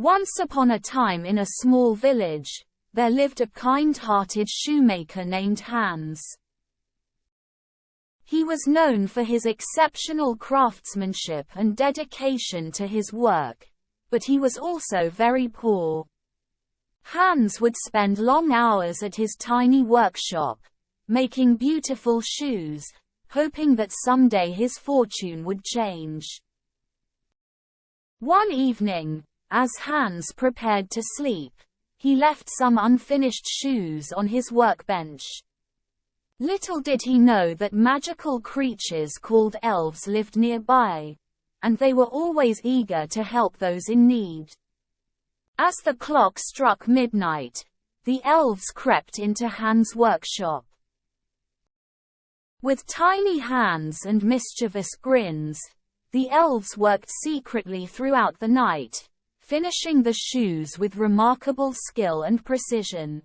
Once upon a time in a small village, there lived a kind-hearted shoemaker named Hans. He was known for his exceptional craftsmanship and dedication to his work, but he was also very poor. Hans would spend long hours at his tiny workshop, making beautiful shoes, hoping that someday his fortune would change. One evening, as Hans prepared to sleep, he left some unfinished shoes on his workbench. Little did he know that magical creatures called elves lived nearby, and they were always eager to help those in need. As the clock struck midnight, the elves crept into Hans' workshop. With tiny hands and mischievous grins, the elves worked secretly throughout the night, finishing the shoes with remarkable skill and precision.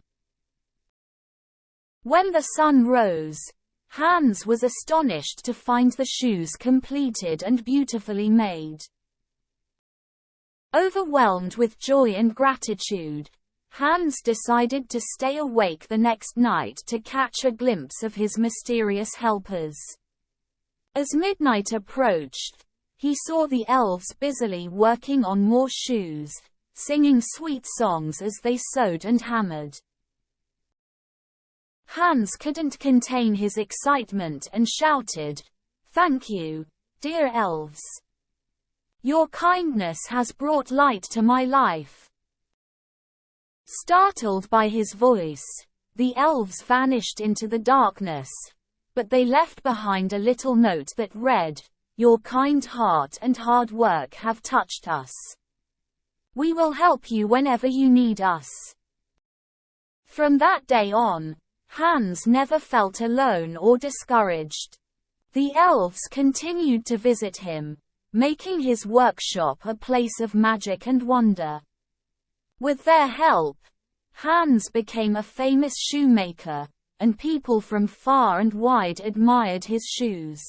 When the sun rose, Hans was astonished to find the shoes completed and beautifully made. Overwhelmed with joy and gratitude, Hans decided to stay awake the next night to catch a glimpse of his mysterious helpers. As midnight approached, he saw the elves busily working on more shoes, singing sweet songs as they sewed and hammered. Hans couldn't contain his excitement and shouted, "Thank you, dear elves. Your kindness has brought light to my life." Startled by his voice, the elves vanished into the darkness, but they left behind a little note that read, "Your kind heart and hard work have touched us. We will help you whenever you need us." From that day on, Hans never felt alone or discouraged. The elves continued to visit him, making his workshop a place of magic and wonder. With their help, Hans became a famous shoemaker, and people from far and wide admired his shoes.